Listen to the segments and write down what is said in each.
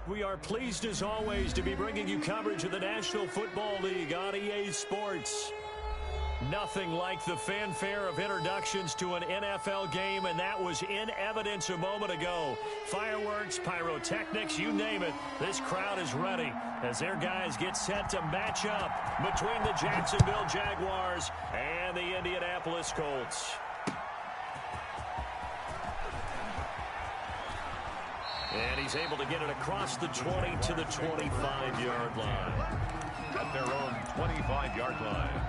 We are pleased as always to be bringing you coverage of the National Football League on EA Sports. Nothing like the fanfare of introductions to an NFL game, and that was in evidence a moment ago. Fireworks, pyrotechnics, you name it. This crowd is ready as their guys get set to match up between the Jacksonville Jaguars and the Indianapolis Colts. And he's able to get it across the 20 to the 25-yard line. At their own 25-yard line.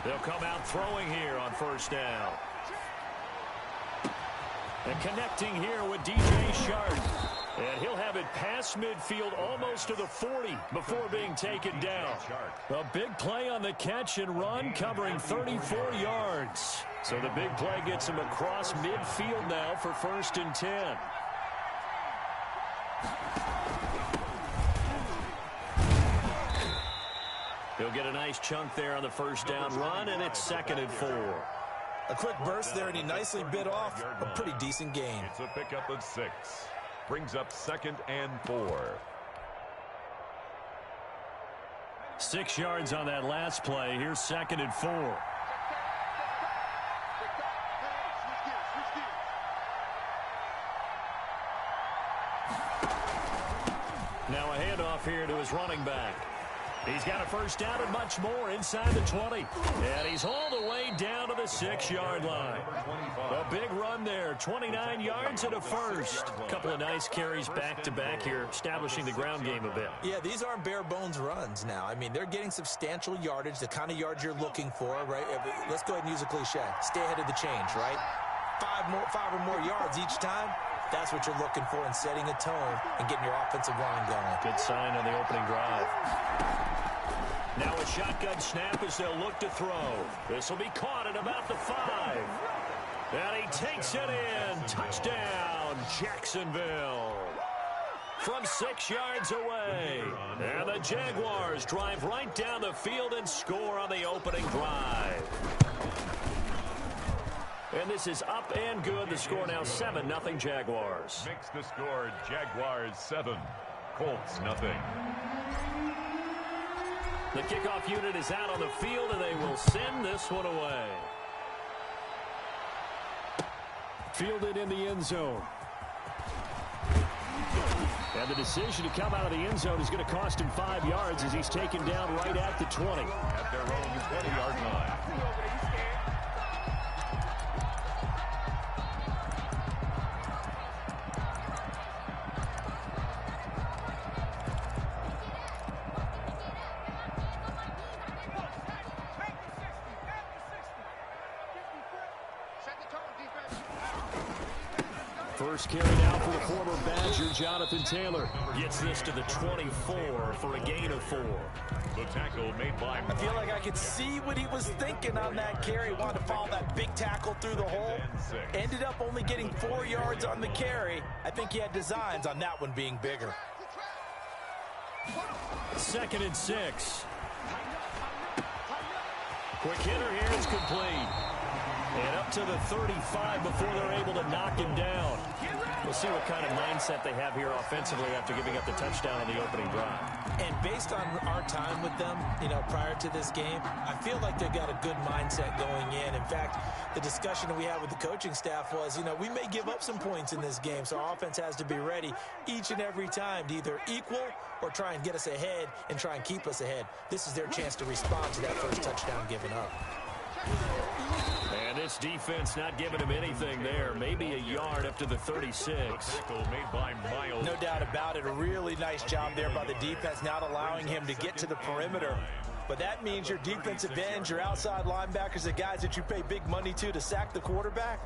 They'll come out throwing here on first down. And connecting here with DJ Shark. And he'll have it past midfield almost to the 40 before being taken down. A big play on the catch and run, covering 34 yards. So the big play gets him across midfield now for 1st and 10. He'll get a nice chunk there on the first down run, and it's 2nd and 4. A quick burst there, and he nicely bit off a pretty decent gain. It's a pickup of 6. Brings up 2nd and 4. 6 yards on that last play. Here's 2nd and 4. Now a handoff here to his running back. He's got a first down and much more inside the 20. And he's all the way down to the 6-yard line. A big run there, 29 yards and a first. A couple of nice carries back-to-back here, establishing the ground game a bit. Yeah, these aren't bare-bones runs now. I mean, they're getting substantial yardage, the kind of yards you're looking for, right? Let's go ahead and use a cliche. Stay ahead of the change, right? 5 or more yards each time. That's what you're looking for in setting a tone and getting your offensive line going. Good sign on the opening drive. Now a shotgun snap as they'll look to throw. This will be caught at about the 5. And he takes it in. Touchdown, Jacksonville. From 6 yards away. And the Jaguars drive right down the field and score on the opening drive. And this is up and good. The score now 7-0 Jaguars. Makes the score Jaguars 7, Colts nothing. The kickoff unit is out on the field, and they will send this one away. Fielded in the end zone. And the decision to come out of the end zone is going to cost him 5 yards as he's taken down right at the 20. At their own 20-yard line. First carry now for the former Badger, Jonathan Taylor. Gets this to the 24 for a gain of 4. The tackle made by... I feel like I could see what he was thinking on that carry. Wanted to follow that big tackle through the hole. Ended up only getting 4 yards on the carry. I think he had designs on that one being bigger. 2nd and 6. Quick hitter here is complete. And up to the 35 before they're able to knock him down. We'll see what kind of mindset they have here offensively after giving up the touchdown on the opening drive. And based on our time with them, prior to this game, I feel like they've got a good mindset going in. In fact, the discussion that we had with the coaching staff was, we may give up some points in this game, so our offense has to be ready each and every time to either equal or try and get us ahead and try and keep us ahead. This is their chance to respond to that first touchdown given up. And this defense not giving him anything there. Maybe a yard up to the 36. Made by Miles. No doubt about it. A really nice job there by the defense, not allowing him to get to the perimeter. But that means your defensive ends, your outside linebackers, the guys that you pay big money to sack the quarterback,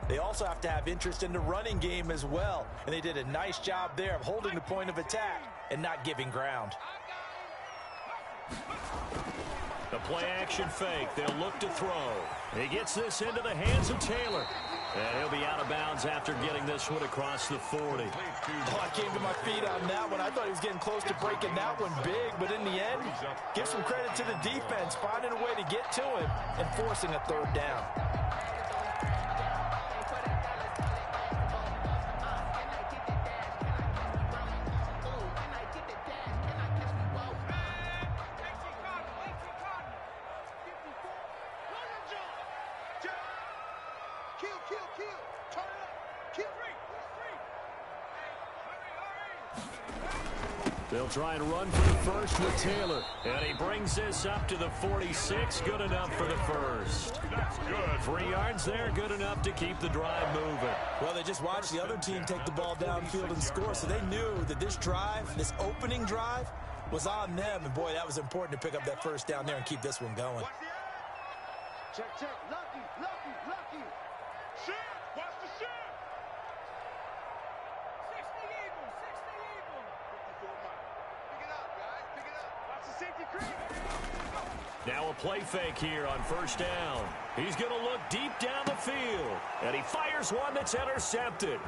they also have to have interest in the running game as well. And they did a nice job there of holding the point of attack and not giving ground. The play-action fake. They'll look to throw. He gets this into the hands of Taylor. And he'll be out of bounds after getting this one across the 40. Oh, I came to my feet on that one. I thought he was getting close to breaking that one big, but in the end, give some credit to the defense, finding a way to get to him and forcing a third down. They'll try and run for the first with Taylor. And he brings this up to the 46. Good enough for the first. That's good. 3 yards there. Good enough to keep the drive moving. Well, they just watched the other team take the ball downfield and score, so they knew that this drive, this opening drive, was on them. And, boy, that was important to pick up that first down there and keep this one going. Check, check. Lucky, lucky, lucky. Shit. Watch the shit. 60 Eagles, 60 Eagles. 54 miles. Pick it up, guys. Pick it up. Watch the safety creep. Now a play fake here on first down. He's going to look deep down the field. And he fires one that's intercepted.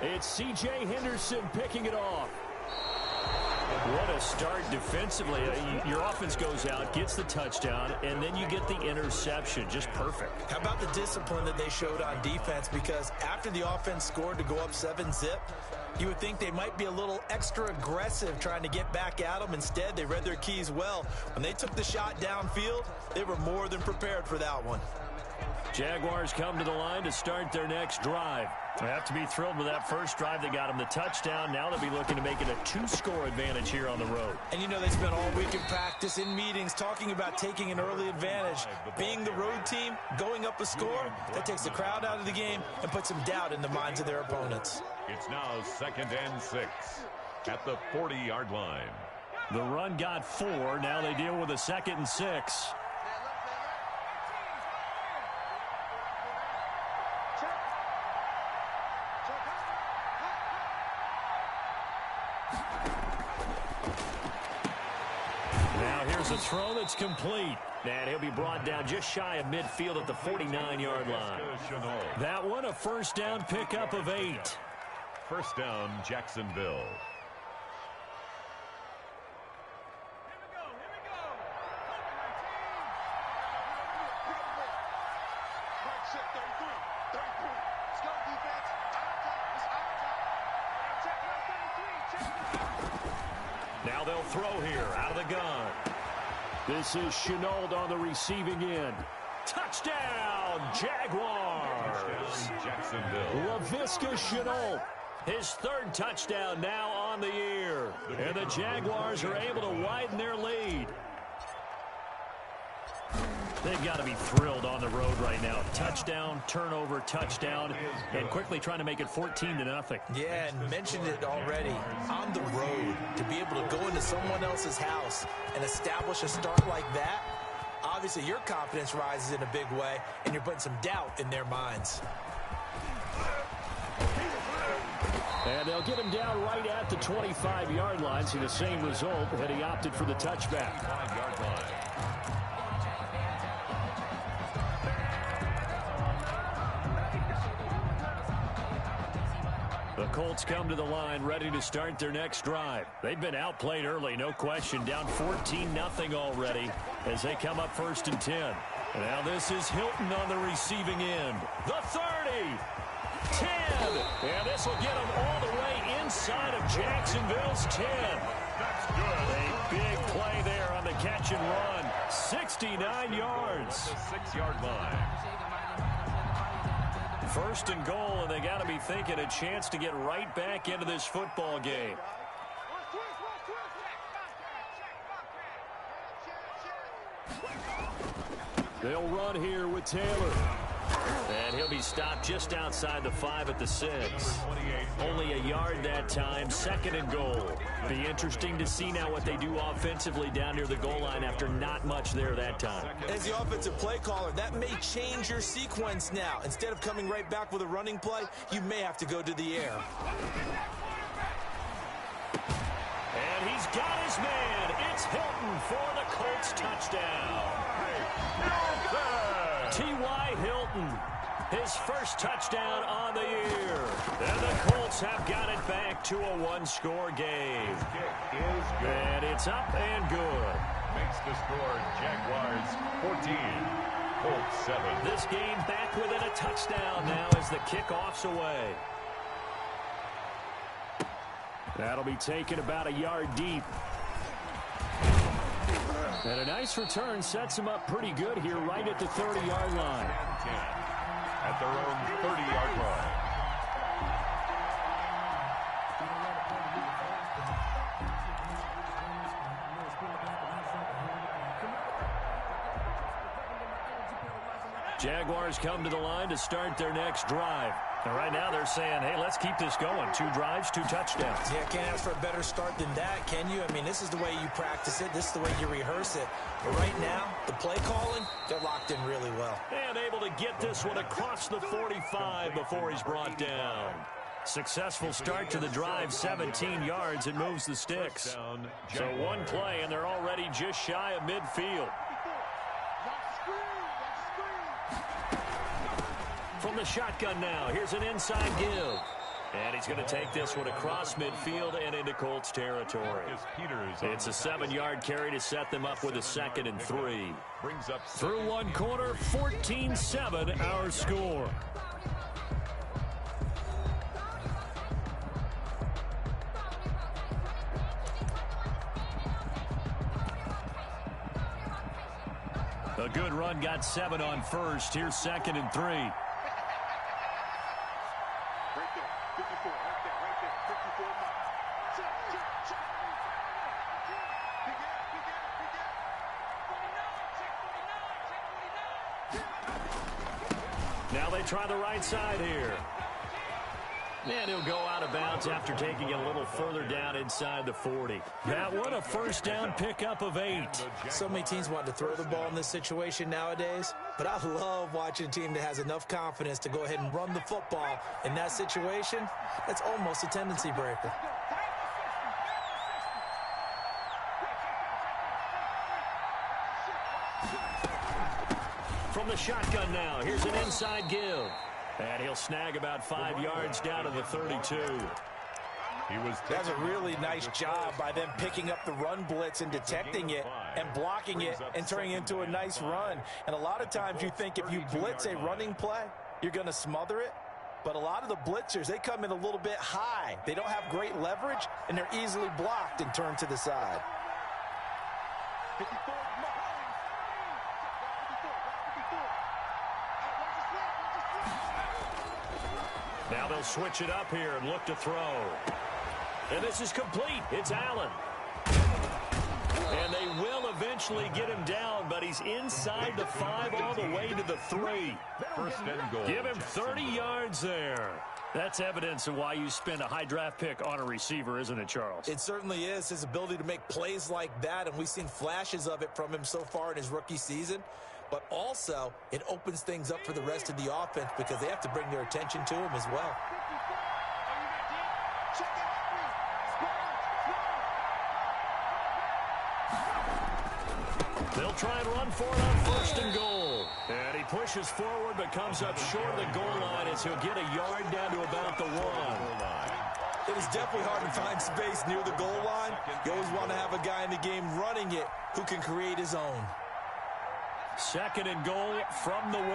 It's C.J. Henderson picking it off. What a start defensively. Your offense goes out, gets the touchdown, and then you get the interception. Just perfect. How about the discipline that they showed on defense? Because after the offense scored to go up 7-zip, you would think they might be a little extra aggressive trying to get back at them. Instead, they read their keys well. When they took the shot downfield, they were more than prepared for that one. Jaguars come to the line to start their next drive. They have to be thrilled with that first drive. They got them the touchdown. Now they'll be looking to make it a 2-score advantage here on the road. And you know they spent all week in practice, in meetings, talking about taking an early advantage. Being the road team, going up a score, that takes the crowd out of the game and puts some doubt in the minds of their opponents. It's now 2nd and 6 at the 40-yard line. The run got 4. Now they deal with a 2nd and 6. A throw that's complete. And he'll be brought down just shy of midfield at the 49-yard line. That one, a first down pickup of 8. First down, Jacksonville. Now they'll throw here out of the gun. This is Shenault on the receiving end. Touchdown, Jaguars! Jacksonville. Laviska Shenault, his 3rd touchdown now on the year. And the Jaguars are able to widen their lead. They've got to be thrilled on the road right now. Touchdown, turnover, touchdown, and quickly trying to make it 14-0. Yeah, and mentioned it already. On the road, to be able to go into someone else's house and establish a start like that, obviously your confidence rises in a big way, and you're putting some doubt in their minds. And they'll get him down right at the 25-yard line. See the same result had he opted for the touchback. 5-yard line. The Colts come to the line ready to start their next drive. They've been outplayed early, no question. Down 14-0 already as they come up 1st and 10. And now this is Hilton on the receiving end. The 30, 10, and this will get them all the way inside of Jacksonville's 10. That's good. A big play there on the catch and run. 69 yards. The 6-yard line. 1st and goal, and they got to be thinking a chance to get right back into this football game. They'll run here with Taylor. And he'll be stopped just outside the 5 at the 6. Only a yard that time, 2nd and goal. Be interesting to see now what they do offensively down near the goal line after not much there that time. As the offensive play caller, that may change your sequence now. Instead of coming right back with a running play, you may have to go to the air. And he's got his man. It's Hilton for the Colts touchdown. T.Y. Hilton, his first touchdown on the year. And the Colts have got it back to a one-score game. And it's up and good. Makes the score Jaguars 14, Colts 7. This game back within a touchdown now as the kickoff's away. That'll be taken about a yard deep. And a nice return sets them up pretty good here right at the 30-yard line. 10 at their own 30-yard line. Jaguars come to the line to start their next drive. And right now they're saying, hey, let's keep this going. 2 drives, 2 touchdowns. Yeah, can't ask for a better start than that, can you? I mean, this is the way you practice it. This is the way you rehearse it. But right now, the play calling, they're locked in really well. And able to get this one across the 45 before he's brought down. Successful start to the drive, 17 yards, and moves the sticks. So one play, and they're already just shy of midfield. From the shotgun now, here's an inside give. And he's going to take this one across midfield and into Colts territory. It's a 7-yard carry to set them up with a 2nd and 3. Through one quarter, 14-7 our score. A good run, got 7 on first. Here's 2nd and 3. Now they try the right side here. And he'll go out of bounds after taking it a little further down inside the 40. That one a first down pickup of 8. So many teams want to throw the ball in this situation nowadays, but I love watching a team that has enough confidence to go ahead and run the football. In that situation, that's almost a tendency breaker. From the shotgun now, here's an inside give. And he'll snag about 5 yards down to the 32. That's a really nice job by them picking up the run blitz and detecting it and blocking it and turning it into a nice run. And a lot of times you think if you blitz a running play, you're going to smother it. But a lot of the blitzers, they come in a little bit high. They don't have great leverage, and they're easily blocked and turned to the side. Now they'll switch it up here and look to throw. And this is complete. It's Allen. And they will eventually get him down, but he's inside the 5 all the way to the 3. First and goal. Give him 30 yards there. That's evidence of why you spend a high draft pick on a receiver, isn't it, Charles? It certainly is. His ability to make plays like that, and we've seen flashes of it from him so far in his rookie season. But also, it opens things up for the rest of the offense because they have to bring their attention to him as well. They'll try and run for it on first and goal. And he pushes forward but comes up short of the goal line as he'll get a yard down to about the 1. It is definitely hard to find space near the goal line. You always want to have a guy in the game running it who can create his own. 2nd and goal from the 1.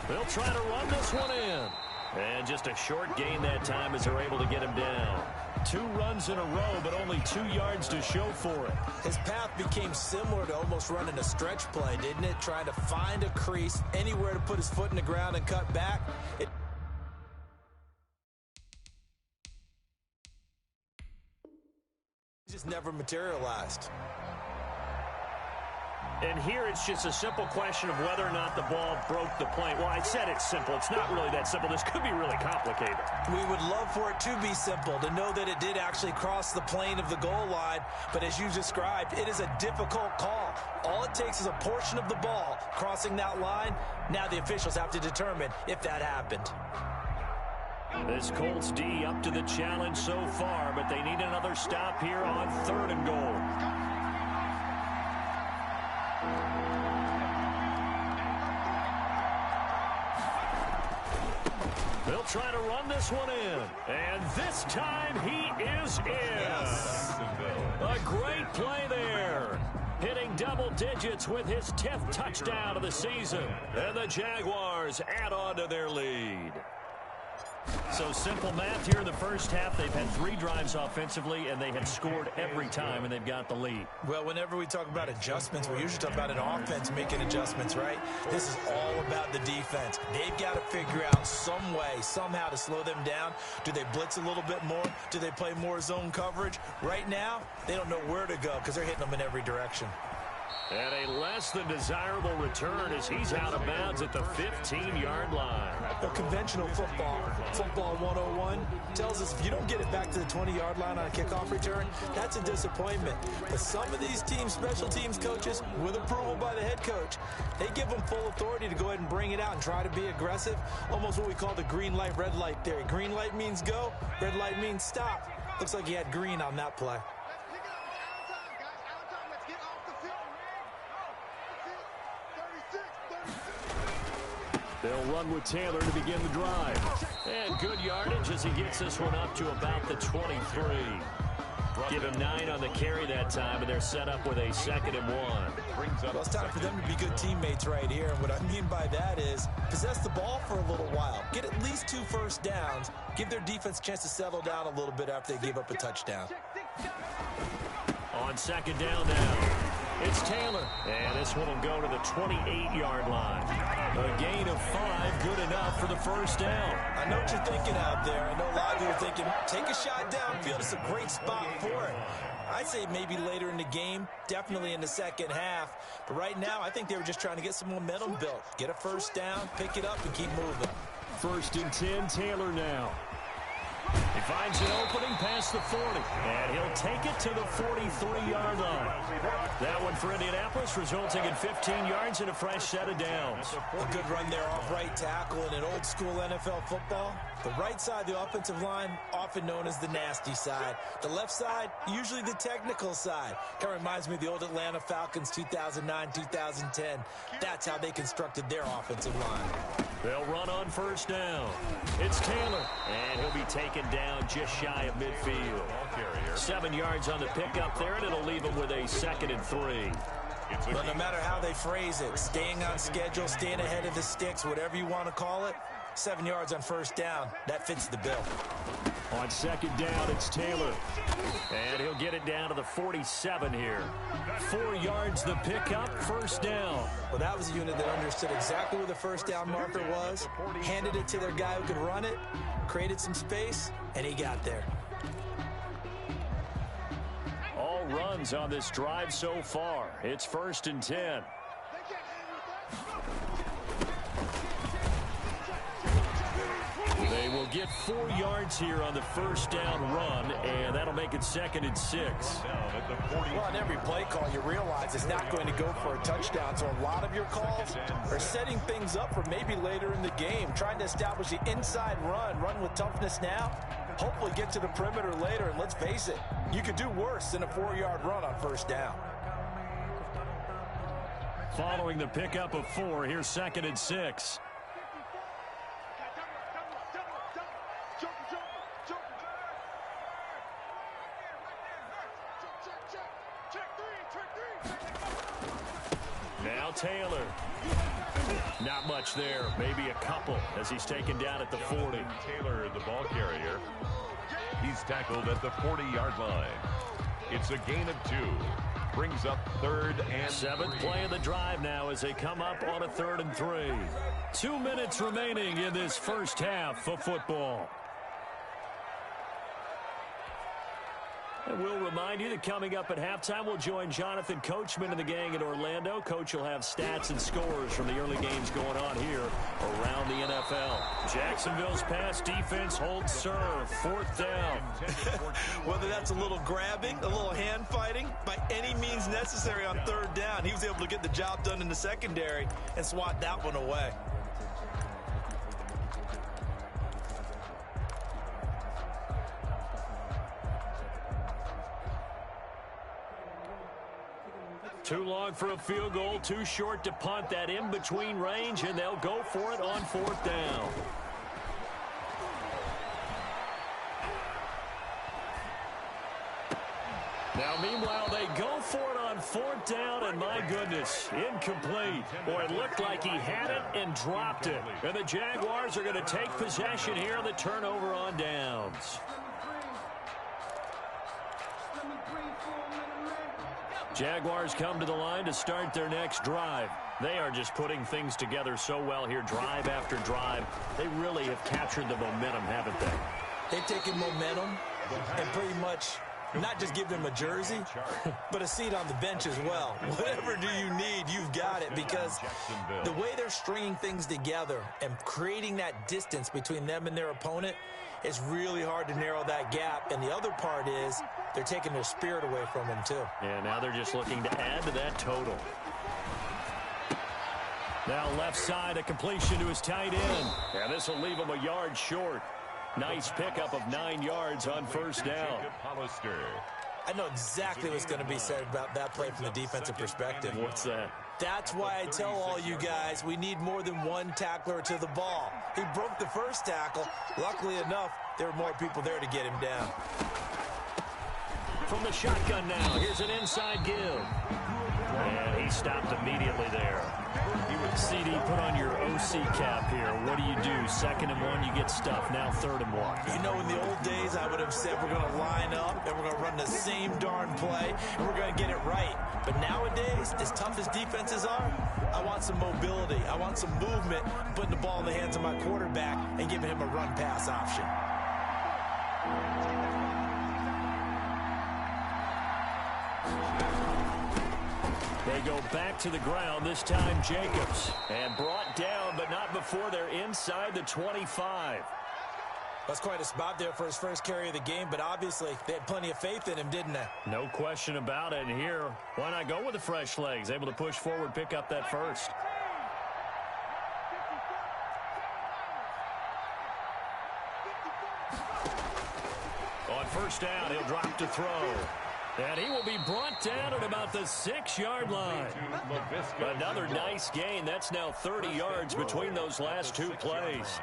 They'll try to run this one in. And just a short gain that time as they're able to get him down. 2 runs in a row, but only 2 yards to show for it. His path became similar to almost running a stretch play, didn't it? Trying to find a crease, anywhere to put his foot in the ground and cut back. just never materialized. And here it's just a simple question of whether or not the ball broke the plane. Well, I said it's simple. It's not really that simple. This could be really complicated. We would love for it to be simple, to know that it did actually cross the plane of the goal line. But as you described, it is a difficult call. All it takes is a portion of the ball crossing that line. Now the officials have to determine if that happened. This Colts D up to the challenge so far, but they need another stop here on 3rd and goal. They'll try to run this one in. And this time he is in. Yes. A great play there. Hitting double digits with his 10th touchdown of the season. And the Jaguars add on to their lead. So simple math here in the first half. They've had 3 drives offensively, and they have scored every time, and they've got the lead. Well, whenever we talk about adjustments, we usually talk about an offense making adjustments, right? This is all about the defense. They've got to figure out some way, somehow to slow them down. Do they blitz a little bit more? Do they play more zone coverage? Right now, they don't know where to go because they're hitting them in every direction. And a less than desirable return as he's out of bounds at the 15-yard line. Well, conventional football 101, tells us if you don't get it back to the 20-yard line on a kickoff return, that's a disappointment. But some of these teams, special teams coaches, with approval by the head coach, they give them full authority to go ahead and bring it out and try to be aggressive, almost what we call the green light, red light theory. Green light means go, red light means stop. Looks like he had green on that play. They'll run with Taylor to begin the drive. And good yardage as he gets this one up to about the 23. Give him 9 on the carry that time, and they're set up with a 2nd and 1. Well, it's time for them to be good teammates right here. And what I mean by that is possess the ball for a little while. Get at least 2 first downs. Give their defense a chance to settle down a little bit after they give up a touchdown. On 2nd down now, it's Taylor. And this one will go to the 28-yard line. A gain of 5, good enough for the first down. I know what you're thinking out there. I know a lot of you are thinking, take a shot downfield. It's a great spot for it. I'd say maybe later in the game, definitely in the second half. But right now, I think they were just trying to get some momentum built. Get a first down, pick it up, and keep moving. 1st and 10, Taylor now. He finds an opening past the 40, and he'll take it to the 43-yard line. That one for Indianapolis, resulting in 15 yards and a fresh set of downs. A good run there off right tackle in an old-school NFL football. The right side of the offensive line, often known as the nasty side. The left side, usually the technical side. Kind of reminds me of the old Atlanta Falcons 2009-2010. That's how they constructed their offensive line. They'll run on 1st down. It's Taylor, and he'll be taken down just shy of midfield. 7 yards on the pickup there, and it'll leave him with a 2nd and 3. But no matter how they phrase it, staying on schedule, staying ahead of the sticks, whatever you want to call it, 7 yards on 1st down, that fits the bill. On 2nd down, it's Taylor. And he'll get it down to the 47 here. 4 yards the pickup, 1st down. Well, that was a unit that understood exactly where the 1st down marker was, handed it to their guy who could run it, created some space, and he got there. All runs on this drive so far. It's 1st and 10. They will get 4 yards here on the 1st down run, and that'll make it 2nd and 6. Well, on every play call, you realize it's not going to go for a touchdown, so a lot of your calls are setting things up for maybe later in the game, trying to establish the inside run with toughness now, hopefully get to the perimeter later, and let's face it, you could do worse than a 4-yard run on 1st down. Following the pickup of 4, here's 2nd and 6. Now Taylor. Not much there. Maybe a couple as he's taken down at the 40. Taylor, the ball carrier. He's tackled at the 40-yard line. It's a gain of 2. Brings up 3rd and 7th play of the drive now as they come up on a 3rd and 3. 2 minutes remaining in this first half of football. And we'll remind you that coming up at halftime, we'll join Jonathan Coachman and the gang in Orlando. Coach will have stats and scores from the early games going on here around the NFL. Jacksonville's pass defense holds serve. Fourth down. Whether that's a little grabbing, a little hand fighting, by any means necessary on third down, he was able to get the job done in the secondary and swat that one away. Too long for a field goal, too short to punt. That in-between range, and they'll go for it on fourth down. Now, meanwhile, they go for it on fourth down, and my goodness, incomplete. Boy, it looked like he had it and dropped it. And the Jaguars are going to take possession here on the turnover on downs. Jaguars come to the line to start their next drive. They are just putting things together so well here, drive after drive. They really have captured the momentum, haven't they? They've taken momentum and pretty much not just give them a jersey, but a seat on the bench as well. Whatever do you need, you've got it, because the way they're stringing things together and creating that distance between them and their opponent, it's really hard to narrow that gap. And the other part is they're taking their spirit away from them, too. Yeah, now they're just looking to add to that total. Now left side, a completion to his tight end. And this will leave him a yard short. Nice pickup of 9 yards on first down. I know exactly what's going to be said about that play from the defensive perspective. What's that? That's why I tell all you guys we need more than one tackler to the ball. He broke the first tackle. Luckily enough, there were more people there to get him down. From the shotgun now, here's an inside give. And he stopped immediately there. CD, put on your OC cap here. What do you do? 2nd and 1, you get stuffed. Now 3rd and 1. You know, in the old days, I would have said we're going to line up and we're going to run the same darn play and we're going to get it right. But nowadays, as tough as defenses are, I want some mobility. I want some movement, putting the ball in the hands of my quarterback and giving him a run-pass option. They go back to the ground, this time Jacobs. And brought down, but not before they're inside the 25. That's quite a spot there for his first carry of the game, but obviously they had plenty of faith in him, didn't they? No question about it. And here, why not go with the fresh legs? Able to push forward, pick up that first. On first down, he'll drop to throw. And he will be brought down at about the 6-yard line. Another nice gain. That's now 30 yards between those last 2 plays.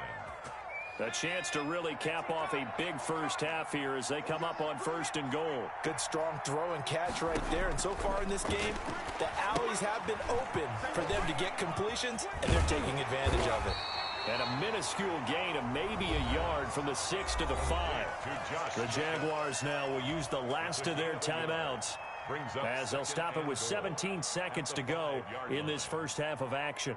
A chance to really cap off a big first half here as they come up on 1st and goal. Good strong throw and catch right there. And so far in this game, the alleys have been open for them to get completions, and they're taking advantage of it. And a minuscule gain of maybe a yard from the 6 to the 5. The Jaguars now will use the last of their timeouts as they'll stop it with 17 seconds to go in this first half of action.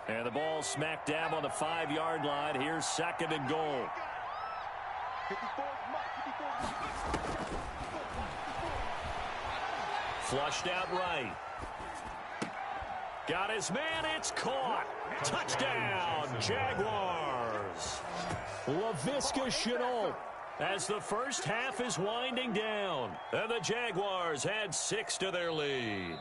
And the ball smack dab on the 5-yard line. Here's 2nd and goal. Flushed out right. Got his man. It's caught. Touchdown, Jaguars. Laviska Shenault as the first half is winding down. And the Jaguars had 6 to their lead.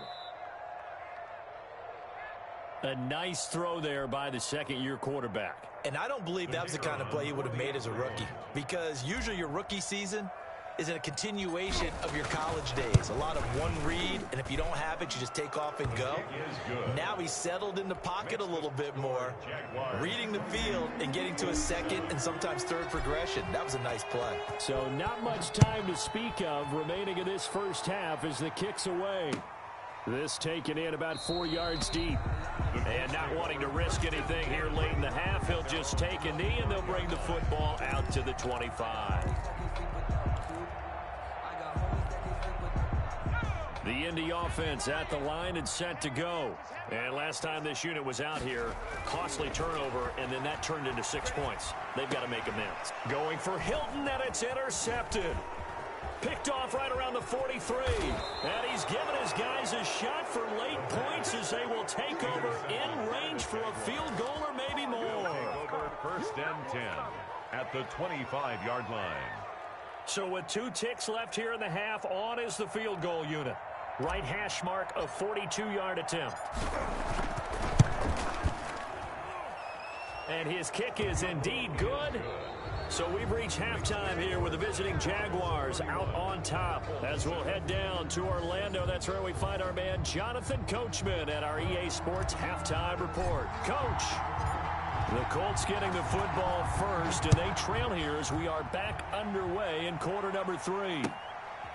A nice throw there by the second-year quarterback. And I don't believe that was the kind of play he would have made as a rookie, because usually your rookie season is a continuation of your college days. A lot of one read, and if you don't have it, you just take off and go. Now he's settled in the pocket a little bit more, reading the field and getting to a 2nd and sometimes 3rd progression. That was a nice play. So not much time to speak of remaining in this first half as the kick's away. This taken in about 4 yards deep. And not wanting to risk anything here late in the half, he'll just take a knee and they'll bring the football out to the 25. The Indy offense at the line and set to go. And last time this unit was out here, costly turnover, and then that turned into 6 points. They've got to make amends. Going for Hilton, and it's intercepted. Picked off right around the 43. And he's given his guys a shot for late points as they will take over in range for a field goal or maybe more. Over 1st and 10 at the 25-yard line. So with 2 ticks left here in the half, on is the field goal unit. Right hash mark, a 42-yard attempt. And his kick is indeed good. So we've reached halftime here with the visiting Jaguars out on top. As we'll head down to Orlando, that's where we find our man Jonathan Coachman at our EA Sports Halftime Report. Coach, the Colts getting the football first, and they trail here as we are back underway in quarter number 3.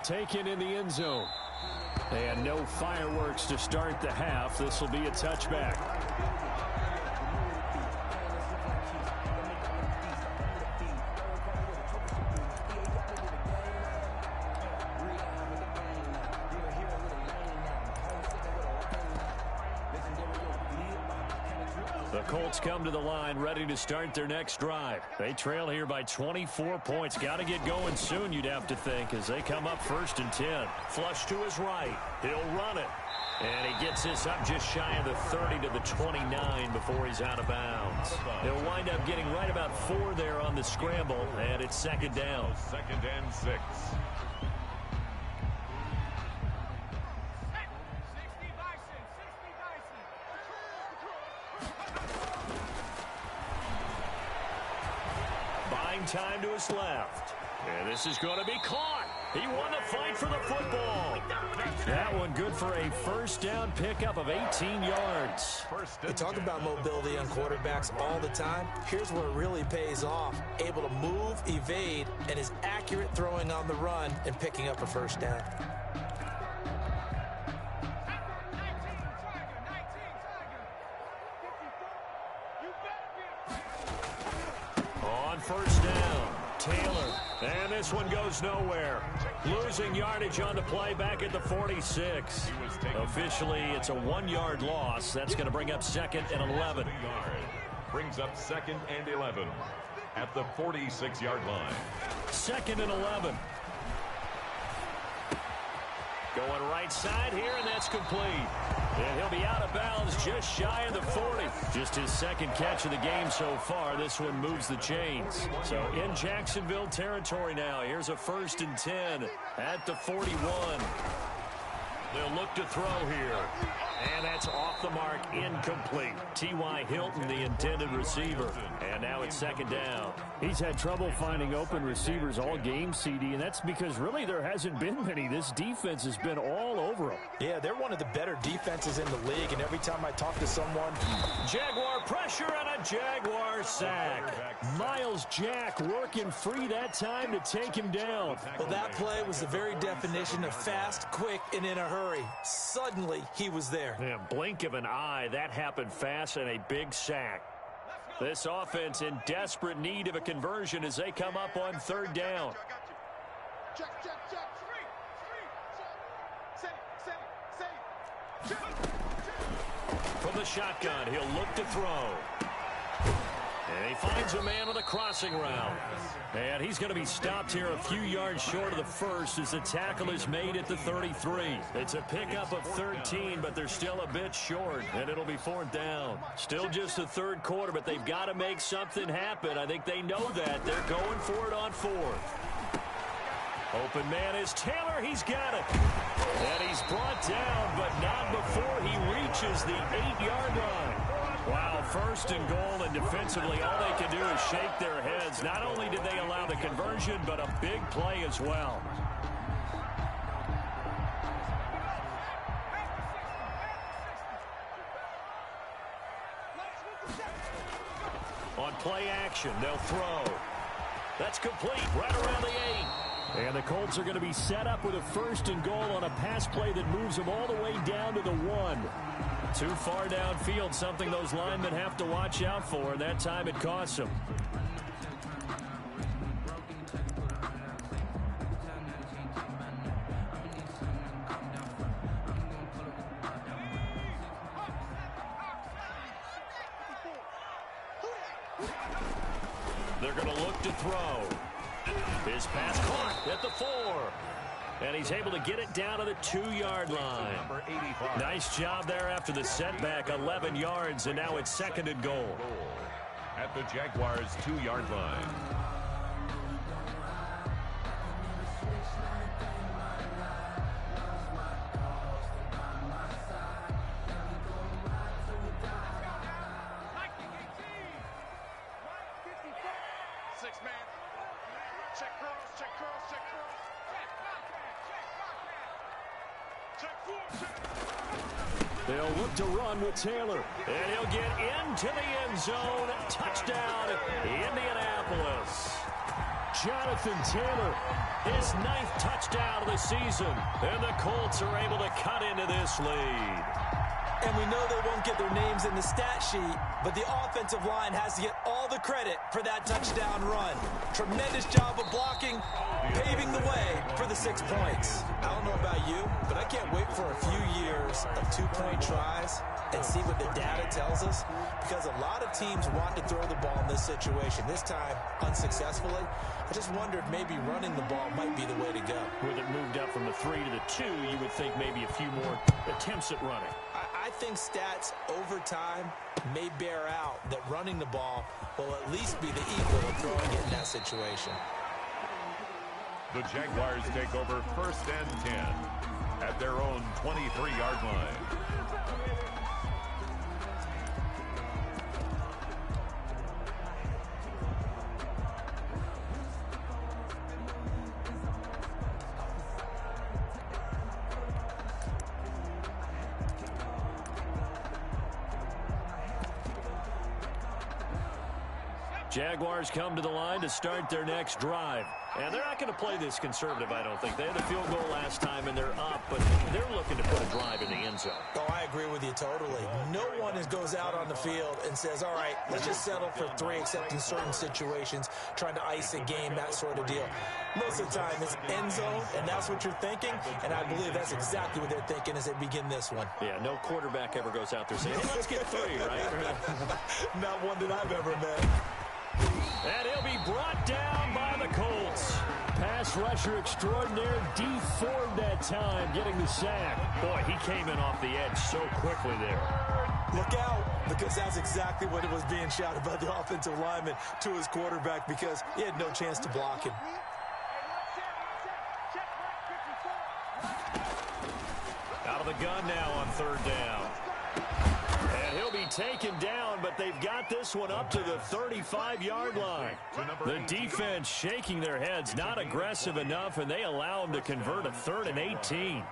Taken in the end zone. And no fireworks to start the half. This will be a touchback. The Colts come to the line ready to start their next drive. They trail here by 24 points. Got to get going soon, you'd have to think, as they come up 1st and 10. Flush to his right. He'll run it. And he gets this up just shy of the 30 to the 29 before he's out of bounds. He'll wind up getting right about 4 there on the scramble, and it's 2nd down. 2nd and 6. Time to his left. And this is going to be caught. He won the fight for the football. That one good for a 1st down pickup of 18 yards. We talk about mobility on quarterbacks all the time. Here's where it really pays off. Able to move, evade, and is accurate throwing on the run and picking up a 1st down. On 1st down, Taylor. And this one goes nowhere. Losing yardage on the play back at the 46. Officially, it's a 1-yard loss. That's going to bring up 2nd and 11. Brings up 2nd and 11 at the 46-yard line. 2nd and 11. Going right side here, and that's complete. And he'll be out of bounds just shy of the 40. Just his 2nd catch of the game so far. This one moves the chains. So in Jacksonville territory now. Here's a 1st and 10 at the 41. They'll look to throw here. And that's off the mark, incomplete. T.Y. Hilton, the intended receiver. And now it's 2nd down. He's had trouble finding open receivers all game, CD, and that's because really there hasn't been many. This defense has been all over him. Yeah, they're one of the better defenses in the league, and every time I talk to someone... Jaguar pressure and a Jaguar sack. Miles Jack working free that time to take him down. Well, that play was the very definition of fast, quick, and in a hurry. Suddenly, he was there. Yeah, blink of an eye, that happened fast, and a big sack. This offense in desperate need of a conversion as they come up on 3rd down. From the shotgun, he'll look to throw. And he finds a man with a crossing route. And he's going to be stopped here a few yards short of the 1st as the tackle is made at the 33. It's a pickup of 13, but they're still a bit short, and it'll be 4th down. Still just the 3rd quarter, but they've got to make something happen. I think they know that. They're going for it on 4th. Open man is Taylor. He's got it. And he's brought down, but not before he reaches the 8-yard line. Wow, 1st and goal, and defensively all they can do is shake their heads. Not only did they allow the conversion, but a big play as well. On play action, they'll throw. That's complete right around the 8. And the Colts are going to be set up with a 1st and goal on a pass play that moves them all the way down to the 1. Too far downfield, something those linemen have to watch out for. That time it costs them. They're going to look to throw. His pass caught at the 4. And he's able to get it down to the 2-yard line. Nice job there after the setback. 11 yards, and now it's 2nd and goal. At the Jaguars' 2-yard line. They'll look to run with Taylor. And he'll get into the end zone. Touchdown, Indianapolis. Jonathan Taylor, his 9th touchdown of the season. And the Colts are able to cut into this lead. And we know they won't get their names in the stat sheet, but the offensive line has to get all the credit for that touchdown run. Tremendous job of blocking, paving the way for the 6 points. I don't know about you, but I can't wait for a few years of 2-point tries and see what the data tells us, because a lot of teams want to throw the ball in this situation. This time, unsuccessfully. I just wonder if maybe running the ball might be the way to go. With it moved up from the 3 to the 2, you would think maybe a few more attempts at running. I think stats over time may bear out that running the ball will at least be the equal of throwing it in that situation. The Jaguars take over 1st and 10 at their own 23-yard line. Jaguars come to the line to start their next drive. And they're not going to play this conservative, I don't think. They had the field goal last time, and they're up, but they're looking to put a drive in the end zone. Oh, I agree with you totally. No one goes out on the field and says, all right, let's just settle for 3, except in certain situations, trying to ice a game, that sort of deal. Most of the time, it's end zone, and that's what you're thinking, and I believe that's exactly what they're thinking as they begin this one. Yeah, no quarterback ever goes out there saying, hey, let's get 3, right? Not one that I've ever met. And he'll be brought down by the Colts. Pass rusher extraordinaire, deformed that time, getting the sack. Boy, he came in off the edge so quickly there. Look out, because that's exactly what it was being shouted by the offensive lineman to his quarterback, because he had no chance to block him. Out of the gun now on 3rd down. And he'll be taken down, but they've got this one up to the 35-yard line. The defense shaking their heads, not aggressive enough, and they allow him to convert a 3rd and 18.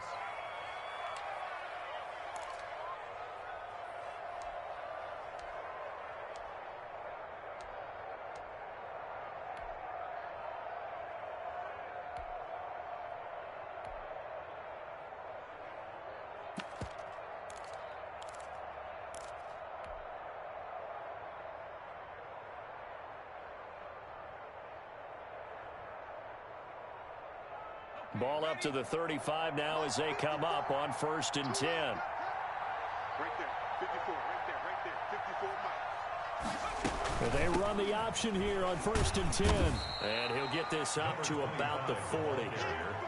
Ball up to the 35 now as they come up on 1st and 10. Right there, 54, right there, 54 miles. They run the option here on 1st and 10. And he'll get this up to about the 40.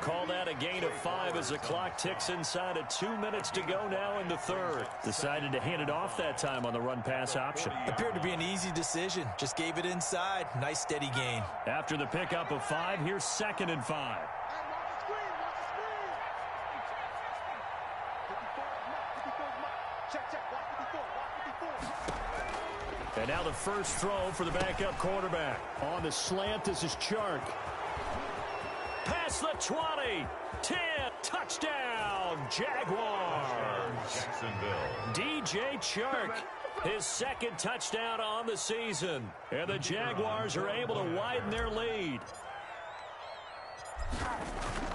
Call that a gain of 5 as the clock ticks inside of 2 minutes to go now in the 3rd. Decided to hand it off that time on the run-pass option. Appeared to be an easy decision. Just gave it inside. Nice steady gain. After the pickup of 5, here's 2nd and 5. And now the first throw for the backup quarterback. On the slant, this is Chark. Past the 20. 10. Touchdown, Jaguars. Jacksonville. DJ Chark, his 2nd touchdown on the season. And the Jaguars are able to widen their lead.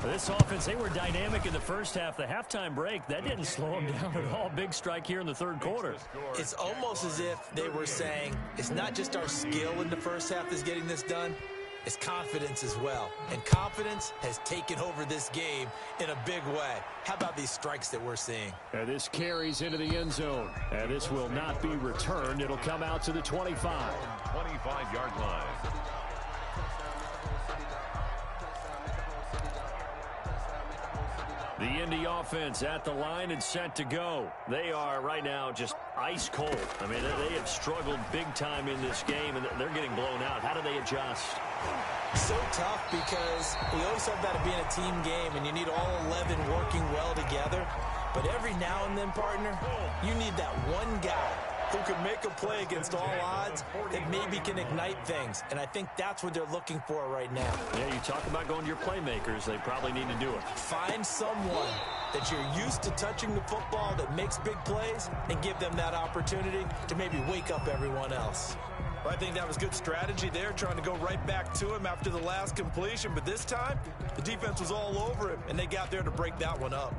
This offense, they were dynamic in the first half. The halftime break, that didn't slow them down at all. Big strike here in the 3rd quarter. It's almost as if they were saying, it's not just our skill in the first half that's getting this done. is confidence as well. And confidence has taken over this game in a big way. How about these strikes that we're seeing? And this carries into the end zone. And this will not be returned. It'll come out to the 25. 25-yard line. The Indy offense at the line and set to go. They are right now just ice cold. I mean, they have struggled big time in this game, and they're getting blown out. How do they adjust? So tough because we always talk about it being a team game, and you need all 11 working well together. But every now and then, partner, you need that one guy who can make a play against all odds that maybe can ignite things. And I think that's what they're looking for right now. Yeah, you talk about going to your playmakers. They probably need to do it. Find someone that you're used to touching the football that makes big plays and give them that opportunity to maybe wake up everyone else. Well, I think that was good strategy there, trying to go right back to him after the last completion. But this time, the defense was all over him, and they got there to break that one up.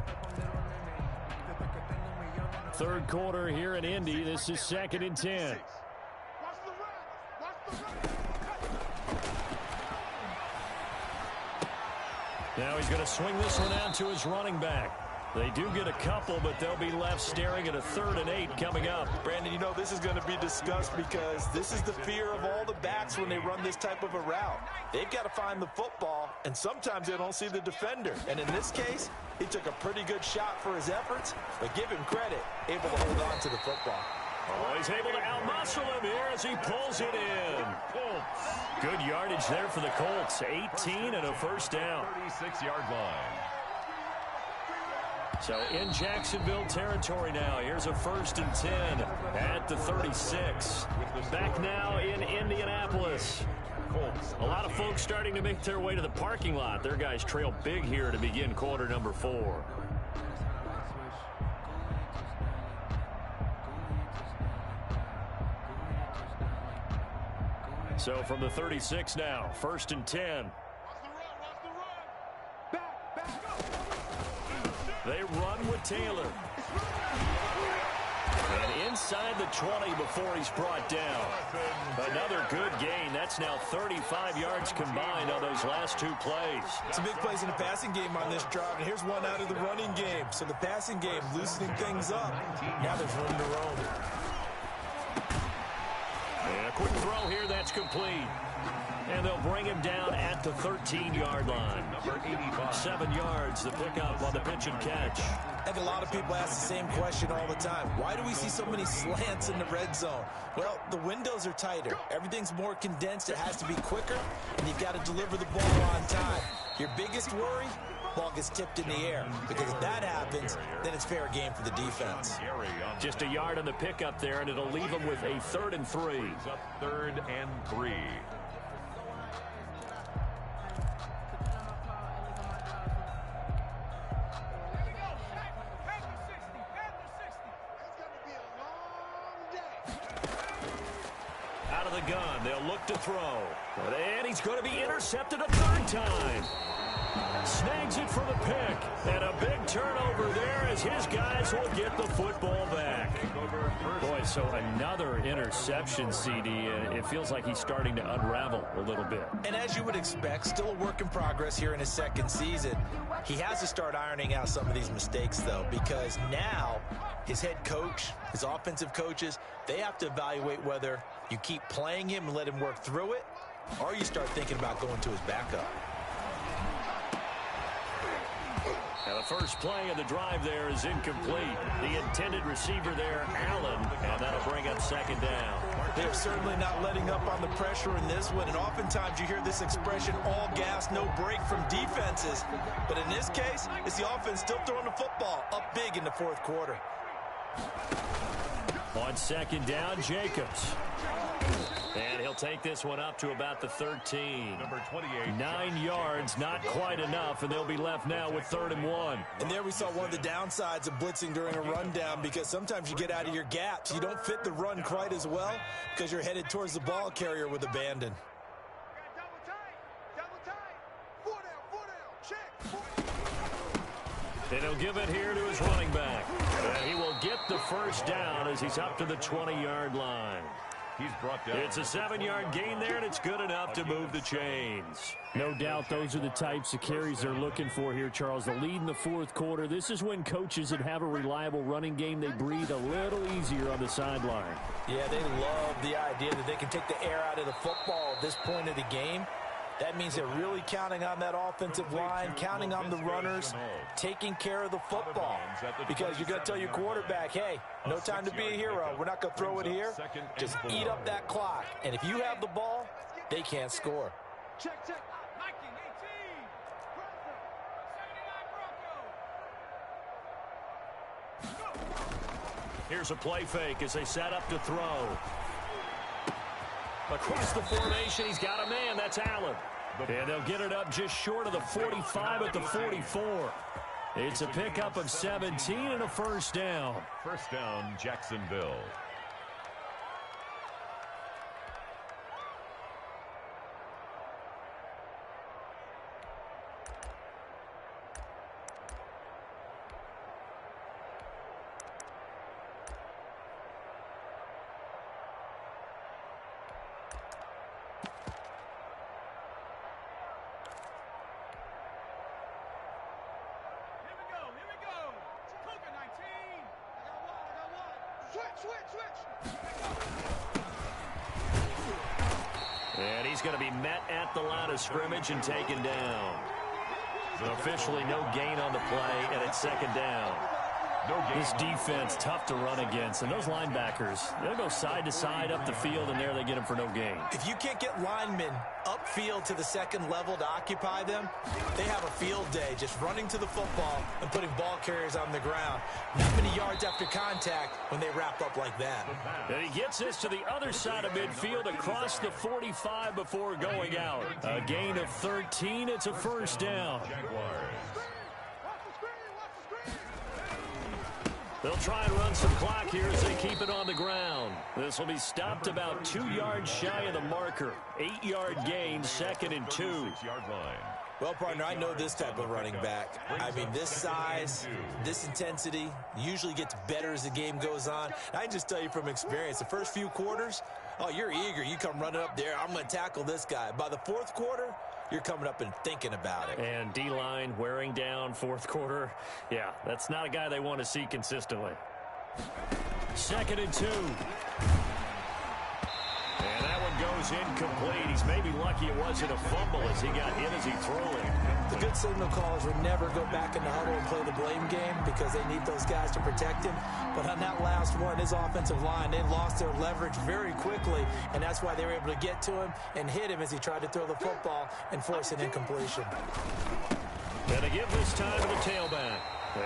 Third quarter here in Indy. This is 2nd and 10. Now he's going to swing this one out to his running back. They do get a couple, but they'll be left staring at a 3rd and 8 coming up. Brandon, you know this is going to be discussed because this is the fear of all the backs when they run this type of a route. They've got to find the football, and sometimes they don't see the defender. And in this case, he took a pretty good shot for his efforts, but give him credit, able to hold on to the football. Oh, he's able to outmuscle him here as he pulls it in. Good yardage there for the Colts. 18 and a first down. 36-yard line. So in Jacksonville territory now. Here's a 1st and 10 at the 36. Back now in Indianapolis. A lot of folks starting to make their way to the parking lot. Their guys trail big here to begin quarter number 4. So from the 36 now, 1st and 10. They run with Taylor. And inside the 20 before he's brought down. Another good gain. That's now 35 yards combined on those last 2 plays. Some big plays in the passing game on this drive, and here's one out of the running game. So the passing game loosening things up. Now there's room to roam. And a quick throw here, that's complete. And they'll bring him down at the 13-yard line. Number 85. 7 yards, the pickup on the pitch and catch. I think a lot of people ask the same question all the time. Why do we see so many slants in the red zone? Well, the windows are tighter. Everything's more condensed. It has to be quicker, and you've got to deliver the ball on time. Your biggest worry? Ball gets tipped in the air. Because if that happens, then it's fair game for the defense. Just a yard on the pickup there, and it'll leave him with a 3rd and 3. Up 3rd and 3. Out of the gun, they'll look to throw. And he's going to be intercepted a 3rd time. Snags it for the pick. And a big turnover there as his guys will get the football back. Boy, so another interception, CD. It feels like he's starting to unravel a little bit. And as you would expect, still a work in progress here in his 2nd season. He has to start ironing out some of these mistakes, though, because now his head coach, his offensive coaches, they have to evaluate whether you keep playing him and let him work through it, or you start thinking about going to his backup. Now the first play of the drive there is incomplete. The intended receiver there, Allen, and that'll bring up 2nd down. They're certainly not letting up on the pressure in this one, and oftentimes you hear this expression, all gas, no break from defenses. But in this case, it's the offense still throwing the football up big in the 4th quarter. On 2nd down, Jacobs. And he'll take this one up to about the 13. Number 28. 9 yards, not quite enough, and they'll be left now with 3rd and 1. And there we saw one of the downsides of blitzing during a rundown, because sometimes you get out of your gaps. You don't fit the run quite as well because you're headed towards the ball carrier with abandon. And he'll give it here to his running back. And he will get the first down as he's up to the 20-yard line. He's brought down. It's a 7-yard gain there, and it's good enough to move the chains. No doubt those are the types of carries they're looking for here, Charles. The lead in the fourth quarter. This is when coaches that have a reliable running game, they breathe a little easier on the sideline. Yeah, they love the idea that they can take the air out of the football at this point of the game. That means they're really counting on that offensive line, counting on the runners, taking care of the football. Because you're going to tell your quarterback, hey, no time to be a hero. We're not going to throw it here. Just eat up that clock. And if you have the ball, they can't score. Check. 19, 18. Here's a play fake as they set up to throw. Across the formation, he's got a man. That's Allen. And they'll get it up just short of the 45 at the 44. It's a pickup of 17 and a first down. First down, Jacksonville. And he's going to be met at the line of scrimmage and taken down. Officially no gain on the play, and it's second down. This defense, tough to run against. And those linebackers, they'll go side to side up the field, and there they get them for no gain. If you can't get linemen upfield to the second level to occupy them, they have a field day just running to the football and putting ball carriers on the ground. Not many yards after contact when they wrap up like that. And he gets this to the other side of midfield across the 45 before going out. A gain of 13. It's a first down. They'll try and run some clock here as they keep it on the ground. This will be stopped about 2 yards shy of the marker. 8-yard gain, 2nd and 2. 6-yard line. Well, partner, I know this type of running back. I mean, this size, this intensity usually gets better as the game goes on. I can just tell you from experience, the first few quarters, oh, you're eager. You come running up there, I'm going to tackle this guy. By the fourth quarter, you're coming up and thinking about it. And D-line wearing down fourth quarter. Yeah, that's not a guy they want to see consistently. 2nd and 2. And that one goes incomplete. He's maybe lucky it wasn't a fumble as he got hit as he threw it. The good signal callers would never go back in the huddle and play the blame game because they need those guys to protect him. But on that last one, his offensive line, they lost their leverage very quickly, and that's why they were able to get to him and hit him as he tried to throw the football and force an incompletion. And they give this time to the tailback.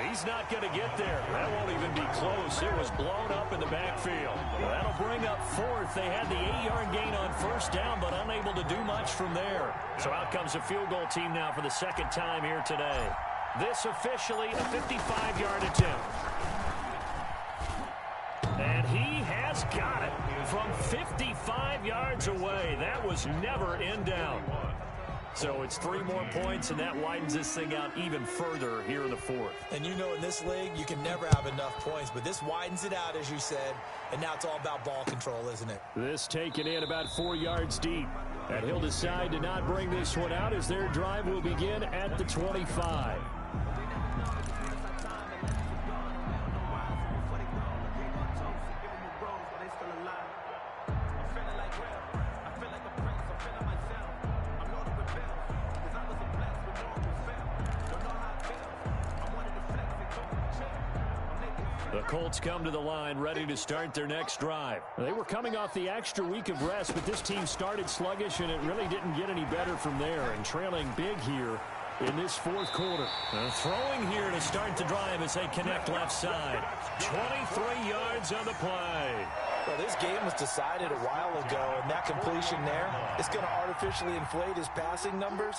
He's not going to get there. That won't even be close. It was blown up in the backfield. That'll bring up fourth. They had the 8-yard gain on first down, but unable to do much from there. So out comes a field goal team now for the second time here today. This officially a 55-yard attempt. And he has got it from 55 yards away. That was never in doubt. So it's 3 more points, and that widens this thing out even further here in the fourth. And you know in this league, you can never have enough points, but this widens it out, as you said, and now it's all about ball control, isn't it? This taken in about 4 yards deep. And he'll decide to not bring this one out as their drive will begin at the 25. The Colts come to the line ready to start their next drive. They were coming off the extra week of rest, but this team started sluggish, and it really didn't get any better from there. And trailing big here in this fourth quarter. Throwing here to start the drive as they connect left side. 23 yards on the play. Well, this game was decided a while ago, and that completion there is going to artificially inflate his passing numbers.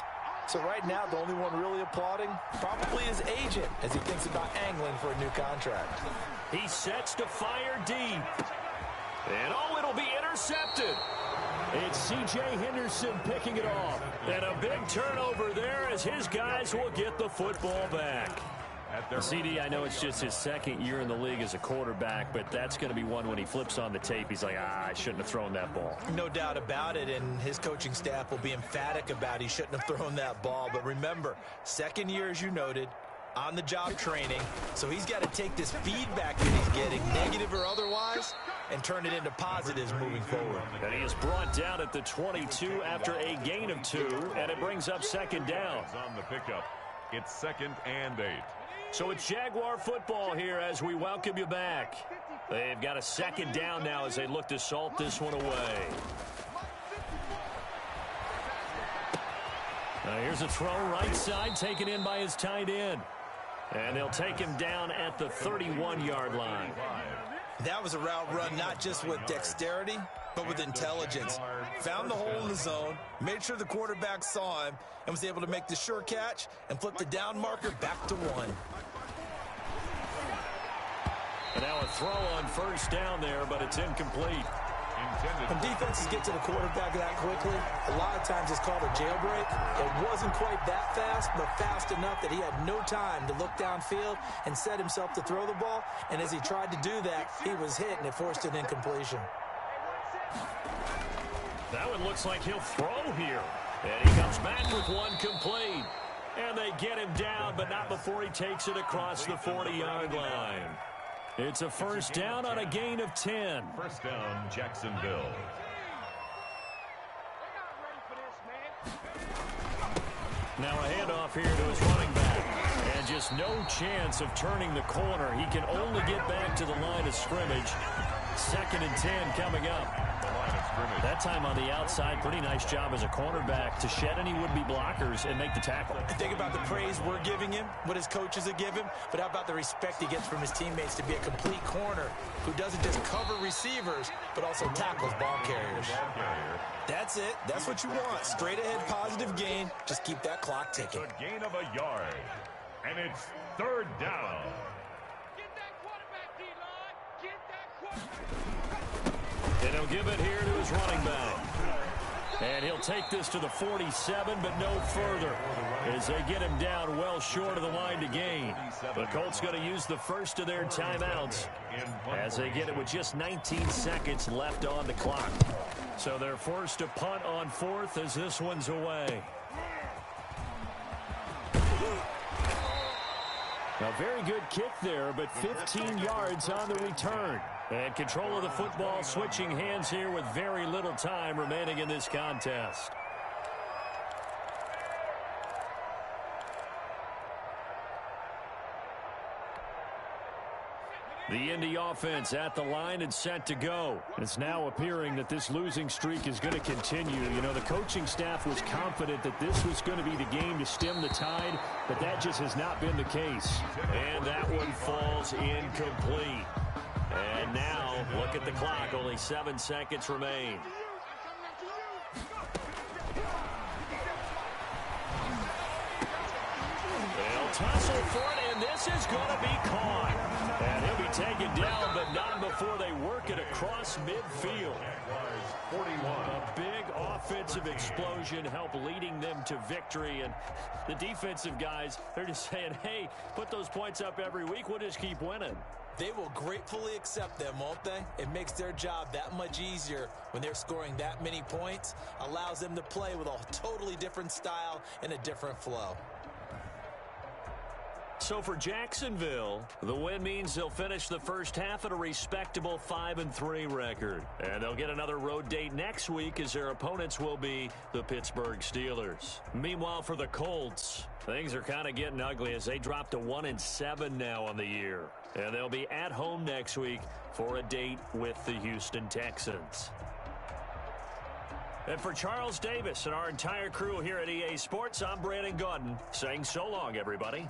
So right now, the only one really applauding probably his agent as he thinks about angling for a new contract. He sets to fire deep. And oh, it'll be intercepted. It's C.J. Henderson picking it off. And a big turnover there as his guys will get the football back. CD, I know it's just his second year in the league as a quarterback, but that's going to be one when he flips on the tape. He's like, I shouldn't have thrown that ball. No doubt about it, and his coaching staff will be emphatic about he shouldn't have thrown that ball. But remember, second year, as you noted, on-the-job training, so he's got to take this feedback that he's getting, negative or otherwise, and turn it into positives moving forward. And he is brought down at the 22 after a gain of 2, and it brings up second down. On the pickup, it's 2nd and 8. So it's Jaguar football here as we welcome you back. They've got a second down now as they look to salt this one away. Now here's a throw right side taken in by his tight end. And they'll take him down at the 31-yard line. That was a route run not just with dexterity, but with intelligence. Found the hole in the zone, made sure the quarterback saw him, and was able to make the sure catch and flip the down marker back to 1. And now a throw on first down there, but it's incomplete. When defenses get to the quarterback that quickly, a lot of times it's called a jailbreak. It wasn't quite that fast, but fast enough that he had no time to look downfield and set himself to throw the ball. And as he tried to do that, he was hit, and it forced an incompletion. That one looks like he'll throw here. And he comes back with one complete. And they get him down, but not before he takes it across the 40-yard line. It's a first down on a gain of 10. First down, Jacksonville. Now a handoff here to his running back. And just no chance of turning the corner. He can only get back to the line of scrimmage. 2nd and 10 coming up. That time on the outside, pretty nice job as a cornerback to shed any would-be blockers and make the tackle. Think about the praise we're giving him, what his coaches have given him, but how about the respect he gets from his teammates to be a complete corner who doesn't just cover receivers, but also tackles ball carriers. That's it. That's what you want. Straight ahead, positive gain. Just keep that clock ticking. It's a gain of a yard, and it's 3rd down. Get that quarterback, D-line. Get that quarterback. And he'll give it here to his running back. And he'll take this to the 47, but no further as they get him down well short of the line to gain. The Colts going to use the first of their timeouts as they get it with just 19 seconds left on the clock. So they're forced to punt on 4th as this one's away. A very good kick there, but 15 yards on the return. And control of the football switching hands here with very little time remaining in this contest. The Indy offense at the line and set to go. It's now appearing that this losing streak is going to continue. You know, the coaching staff was confident that this was going to be the game to stem the tide, but that just has not been the case. And that one falls incomplete. And now, look at the clock. Only 7 seconds remain. They'll tussle for it, and this is going to be caught. And he'll be taken down, but not before they work it across midfield. 41. A big offensive explosion helped leading them to victory. And the defensive guys, they're just saying, hey, put those points up every week. We'll just keep winning. They will gratefully accept them, won't they? It makes their job that much easier when they're scoring that many points. Allows them to play with a totally different style and a different flow. So for Jacksonville, the win means they'll finish the first half at a respectable 5-3 record. And they'll get another road date next week as their opponents will be the Pittsburgh Steelers. Meanwhile, for the Colts, things are kind of getting ugly as they drop to 1-7 now on the year. And they'll be at home next week for a date with the Houston Texans. And for Charles Davis and our entire crew here at EA Sports, I'm Brandon Gaudin saying so long, everybody.